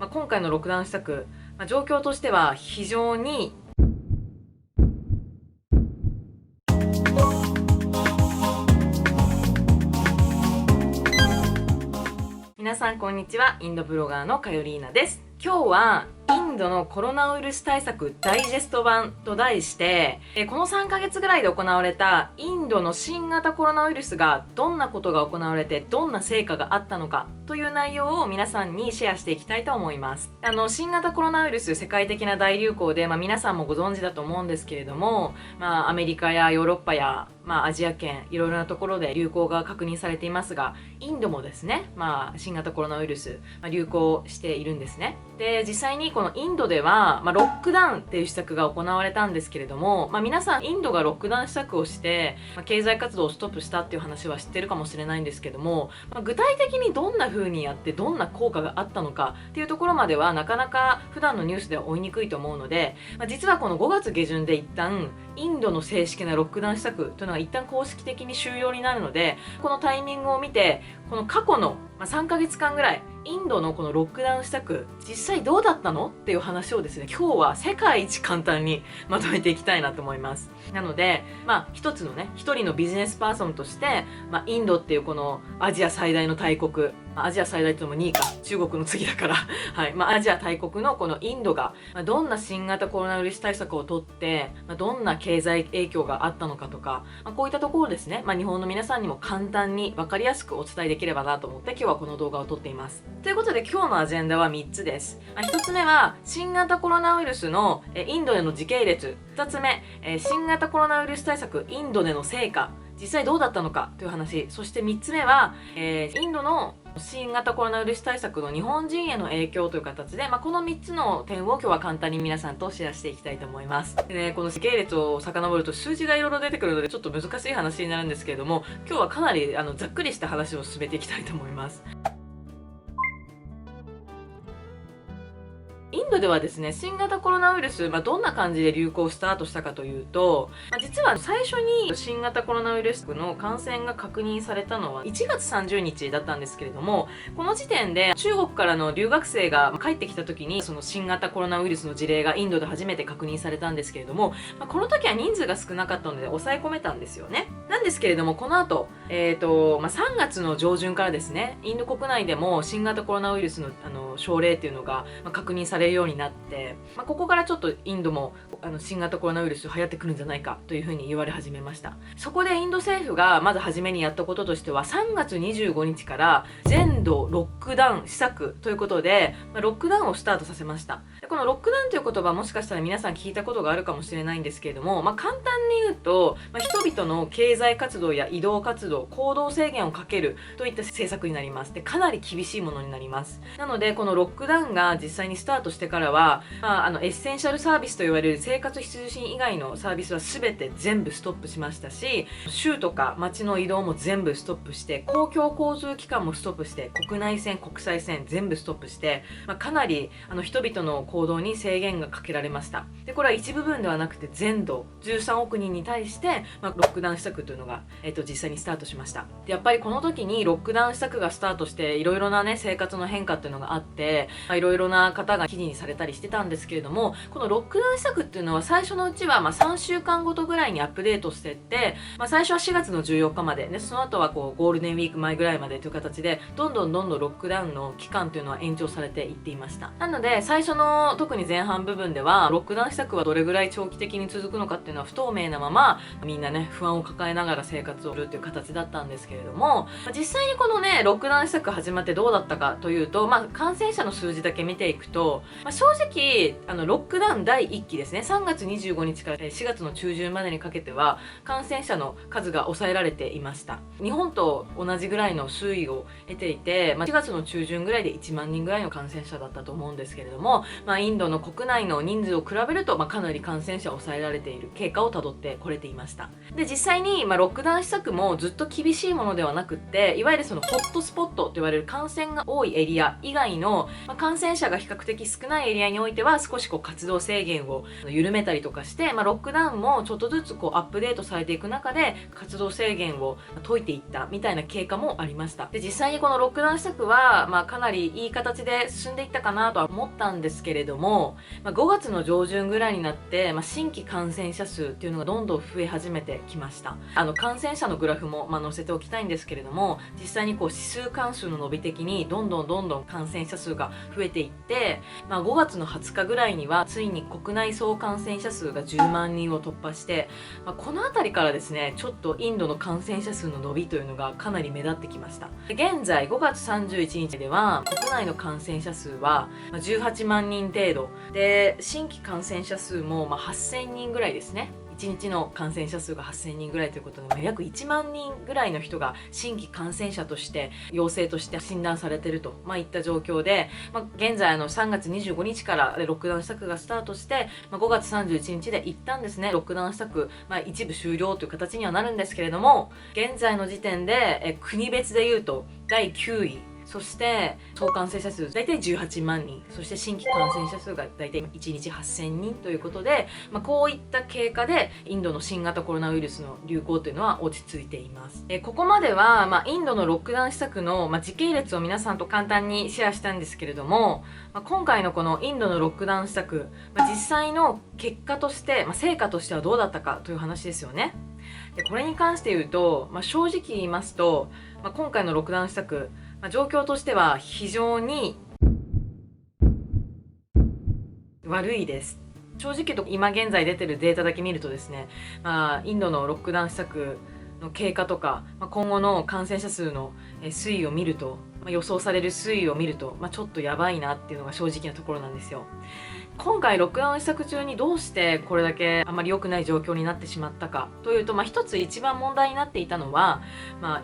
今回のロックダウン施策、状況としては非常に皆さんこんにちは。インドブロガーのかよりーなです。今日はインドのコロナウイルス対策ダイジェスト版と題して、この3ヶ月ぐらいで行われたインドの新型コロナウイルスがどんなことが行われてどんな成果があったのかという内容を皆さんにシェアしていきたいと思います。新型コロナウイルス世界的な大流行で、皆さんもご存知だと思うんですけれども、アメリカやヨーロッパやアジア圏いろいろなところで流行が確認されていますが、インドもですね、新型コロナウイルス、流行しているんですね。で、実際にこのインドでは、ロックダウンっていう施策が行われたんですけれども、皆さんインドがロックダウン施策をして、経済活動をストップしたっていう話は知ってるかもしれないんですけども、具体的にどんな風にやってどんな効果があったのかっていうところまではなかなか普段のニュースでは追いにくいと思うので、実はこの5月下旬で一旦インドの正式なロックダウン施策というのが一旦公式的に終了になるので、このタイミングを見てこの過去の3ヶ月間ぐらいインドのこのロックダウン施策実際どうだったのっていう話をですね、今日は世界一簡単にまとめていきたいなと思います。なので一つのね、一人のビジネスパーソンとして、インドっていうこのアジア最大の大国、アジア最大っていうのも2位か、中国の次だからはい、アジア大国のこのインドがどんな新型コロナウイルス対策をとってどんな経済影響があったのかとか、こういったところをですね、日本の皆さんにも簡単に分かりやすくお伝えできればなと思って今日はこの動画を撮っています。ということで今日のアジェンダは3つです。1つ目は新型コロナウイルスのインドでの時系列、2つ目新型コロナウイルス対策インドでの成果、実際どうだったのかという話、そして3つ目はインドの新型コロナウイルス対策の日本人への影響という形で、この3つの点を今日は簡単に皆さんとシェアしていきたいと思います。でね、この時系列を遡ると数字がいろいろ出てくるのでちょっと難しい話になるんですけれども、今日はかなりざっくりした話を進めていきたいと思います。インドではですね、新型コロナウイルス、どんな感じで流行スタートしたかというと、実は最初に新型コロナウイルスの感染が確認されたのは1月30日だったんですけれども、この時点で中国からの留学生が帰ってきた時にその新型コロナウイルスの事例がインドで初めて確認されたんですけれども、この時は人数が少なかったので抑え込めたんですよね。なんですけれども、この後、3月の上旬からですね、インド国内でも新型コロナウイルスの症例っていうのが確認されるようになって、ここからちょっとインドも新型コロナウイルス流行ってくるんじゃないかというふうに言われ始めました。そこでインド政府がまず初めにやったこととしては、3月25日から全土ロックダウン施策ということで、ロックダウンをスタートさせました。でこのロックダウンという言葉、もしかしたら皆さん聞いたことがあるかもしれないんですけれども、簡単に言うと、人々の経済活動や移動活動、行動制限をかけるといった政策になります。でかなり厳しいものになります。なのでこのロックダウンが実際にスタートしてからは、エッセンシャルサービスと言われる生活必需品以外のサービスは全て全部ストップしましたし、州とか町の移動も全部ストップして、公共交通機関もストップして、国内線国際線全部ストップして、かなり人々の行動に制限がかけられました。でこれは一部分ではなくて全土13億人に対して、ロックダウン施策というのが、実際にスタートしました。でやっぱりこの時にロックダウン施策がスタートしていろいろなね、生活の変化っていうのがあって、いろいろな方が記事にされたりしてたんですけれども、このロックダウン施策っていうのは最初のうちは3週間ごとぐらいにアップデートしていって、最初は4月の14日までで、その後はゴールデンウィーク前ぐらいまでという形でどんどんロックダウンの期間というのは延長されていっていました。なので最初の特に前半部分ではロックダウン施策はどれぐらい長期的に続くのかっていうのは不透明なまま、みんなね不安を抱えながら生活をするっていう形だったんですけれども、実際にこのねロックダウン施策始まってどうだったかというと、感染者の数字だけ見ていくと、正直ロックダウン第1期ですね、3月25日から4月の中旬までにかけては感染者の数が抑えられていました。日本と同じぐらいの推移を得ていて、4月の中旬ぐらいで1万人ぐらいの感染者だったと思うんですけれども、インドの国内の人数を比べると、かなり感染者を抑えられている経過をたどってこれていました。で実際に、ロックダウン施策もずっと厳しいものではなくって、いわゆるそのホットスポットと言われる感染が多いエリア以外の、感染者が比較的少ないエリアにおいては少し活動制限を緩めたりとかして、ロックダウンもちょっとずつアップデートされていく中で活動制限を解いていったみたいな経過もありました。で、実際にこのロックダウン施策は、かなりいい形で進んでいったかなとは思ったんですけれども、5月の上旬ぐらいになって、新規感染者数っていうのがどんどん増え始めてきました。感染者のグラフも載せておきたいんですけれども、実際に指数関数の伸び的にどんどん感染者数が増えていって、5月の20日ぐらいにはついに国内総感染者数が10万人を突破して、この辺りからですね、ちょっとインドの感染者数の伸びというのがかなり目立ってきました。現在5月31日では国内の感染者数は18万人程度で、新規感染者数も8000人ぐらいですね。1日の感染者数が8000人ぐらいということで、約1万人ぐらいの人が新規感染者として陽性として診断されていると、いった状況で、現在3月25日からロックダウン施策がスタートして、5月31日で一旦ですねロックダウン施策、一部終了という形にはなるんですけれども、現在の時点で国別でいうと第9位、そして総感染者数大体18万人、そして新規感染者数が大体1日8000人ということで、こういった経過でインドの新型コロナウイルスの流行というのは落ち着いています。ここまでは、インドのロックダウン施策の、時系列を皆さんと簡単にシェアしたんですけれども、今回のこのインドのロックダウン施策、実際の結果として、成果としてはどうだったかという話ですよね。で、これに関して言うと、正直言いますと、今回のロックダウン施策、状況としては非常に悪いです。正直言うと今現在出てるデータだけ見るとですね、インドのロックダウン施策の経過とか、今後の感染者数の推移を見ると、予想される推移を見ると、ちょっとやばいなっていうのが正直なところなんですよ。今回ロックダウン施策中にどうしてこれだけあまり良くない状況になってしまったかというと、一つ一番問題になっていたのは、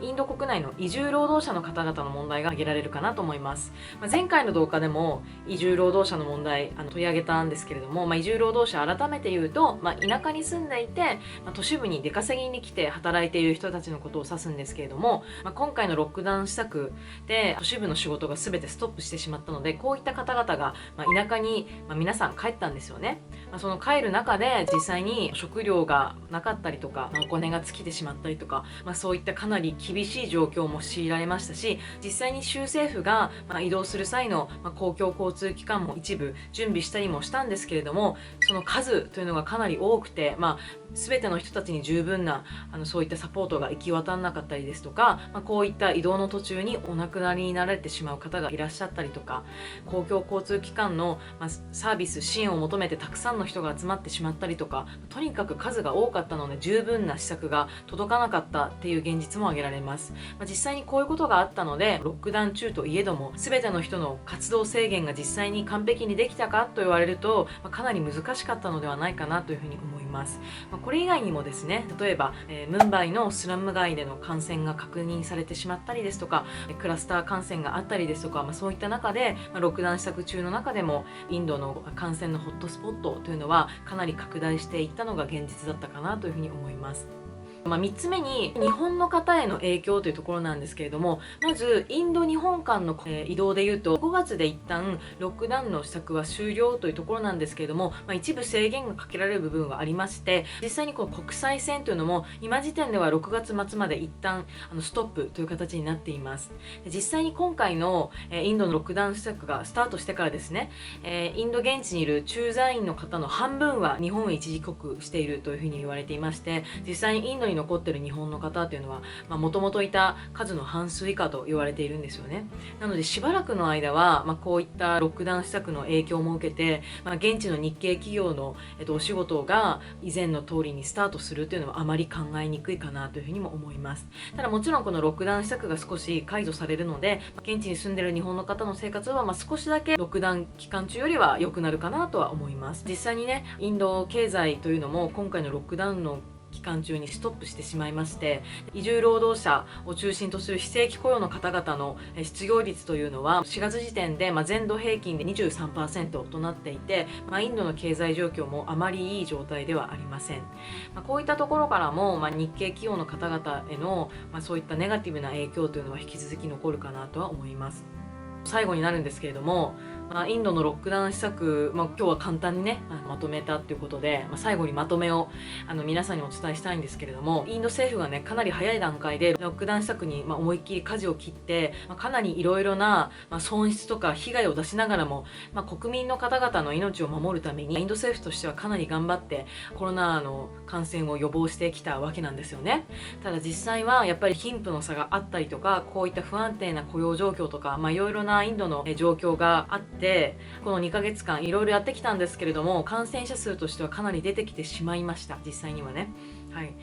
インド国内の移住労働者の方々の問題が挙げられるかなと思います。前回の動画でも移住労働者の問題取り上げたんですけれども、移住労働者改めて言うと、田舎に住んでいて、都市部に出稼ぎに来て働いている人たちのことを指すんですけれども、今回のロックダウン施策で都市部の仕事が全てストップしてしまったので、こういった方々が田舎に皆さん帰ったんですよね。その帰る中で実際に食料がなかったりとか、お金が尽きてしまったりとか、そういったかなり厳しい状況も強いられましたし、実際に州政府が移動する際の公共交通機関も一部準備したりもしたんですけれども、その数というのがかなり多くて、全ての人たちに十分なそういったサポートが行き渡らなかったりですとか、こういった移動の途中にお亡くなりになられてしまう方がいらっしゃったりとか、公共交通機関のサービス支援を求めてたくさんの人が集まってしまったりとか、とにかく数が多かったので十分な施策が届かなかったっていう現実も挙げられます。実際にこういうことがあったので、ロックダウン中といえども全ての人の活動制限が実際に完璧にできたかと言われると、かなり難しかったのではないかなというふうに思います。これ以外にもですね、例えば、ムンバイのスラム街での感染が確認されてしまったりですとか、クラスター感染があったりですとか、そういった中で、ロックダウン施策中の中でもインドの感染のホットスポットというのはかなり拡大していったのが現実だったかなというふうに思います。3つ目に日本の方への影響というところなんですけれども、まずインド日本間の移動でいうと5月で一旦ロックダウンの施策は終了というところなんですけれども、一部制限がかけられる部分はありまして、実際にこの国際線というのも今時点では6月末まで一旦ストップという形になっています。実際に今回のインドのロックダウン施策がスタートしてからですね、インド現地にいる駐在員の方の半分は日本へ一時帰国しているというふうに言われていまして、実際にインドに残っている日本の方というのはもともといた数の半数以下と言われているんですよね。なのでしばらくの間は、こういったロックダウン施策の影響も受けて、現地の日系企業の、お仕事が以前の通りにスタートするというのはあまり考えにくいかなというふうにも思います。ただもちろんこのロックダウン施策が少し解除されるので、現地に住んでいる日本の方の生活は少しだけロックダウン期間中よりは良くなるかなとは思います。実際にね、インド経済というのも今回のロックダウンの期間中にストップしてしまいまして、移住労働者を中心とする非正規雇用の方々の失業率というのは4月時点で全土平均で 23% となっていて、インドの経済状況もあまりいい状態ではありません。こういったところからも、日系企業の方々への、そういったネガティブな影響というのは引き続き残るかなとは思います。最後になるんですけれども、インドのロックダウン施策、今日は簡単にねまとめたっていうことで、最後にまとめを皆さんにお伝えしたいんですけれども、インド政府がねかなり早い段階でロックダウン施策に思いっきり舵を切って、かなりいろいろな損失とか被害を出しながらも、国民の方々の命を守るためにインド政府としてはかなり頑張ってコロナの感染を予防してきたわけなんですよね。ただ実際はやっぱり貧富の差があったりとか、こういった不安定な雇用状況とか、いろいろなインドの状況があって、この2ヶ月間いろいろやってきたんですけれども、感染者数としてはかなり出てきてしまいました、実際にはね。はい、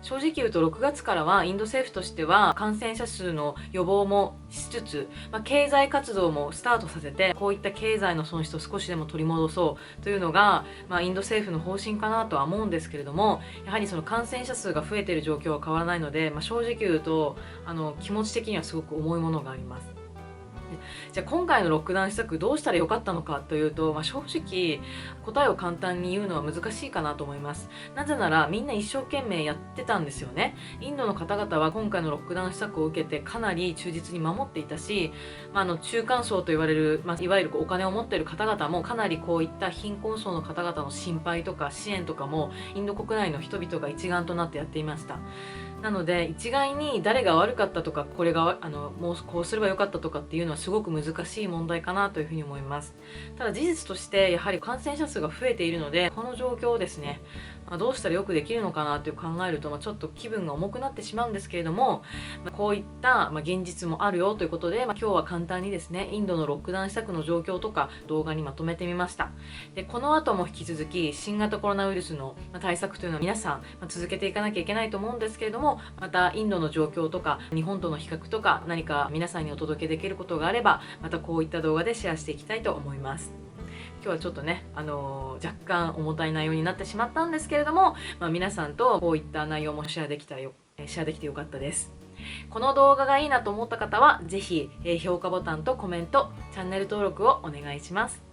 正直言うと6月からはインド政府としては感染者数の予防もしつつ、経済活動もスタートさせて、こういった経済の損失を少しでも取り戻そうというのが、インド政府の方針かなとは思うんですけれども、やはりその感染者数が増えている状況は変わらないので、正直言うと気持ち的にはすごく重いものがあります。じゃあ今回のロックダウン施策どうしたらよかったのかというと、正直答えを簡単に言うのは難しいかなと思います。なぜならみんな一生懸命やってたんですよね。インドの方々は今回のロックダウン施策を受けてかなり忠実に守っていたし、中間層と言われる、いわゆるお金を持っている方々もかなりこういった貧困層の方々の心配とか支援とかもインド国内の人々が一丸となってやっていました。なので一概に誰が悪かったとか、これがもうこうすればよかったとかっていうのはすごく難しい問題かなというふうに思います。ただ事実としてやはり感染者数が増えているので、この状況をですね、どうしたらよくできるのかなという考えると、ちょっと気分が重くなってしまうんですけれども、こういった現実もあるよということで、今日は簡単にですねインドのロックダウン施策の状況とか動画にまとめてみました。でこの後も引き続き新型コロナウイルスの対策というのは皆さん続けていかなきゃいけないと思うんですけれども、またインドの状況とか日本との比較とか何か皆さんにお届けできることがあれば、またこういった動画でシェアしていきたいと思います。今日はちょっとね、若干重たい内容になってしまったんですけれども、皆さんとこういった内容もシェアできてよかったです。この動画がいいなと思った方は是非評価ボタンとコメント、チャンネル登録をお願いします。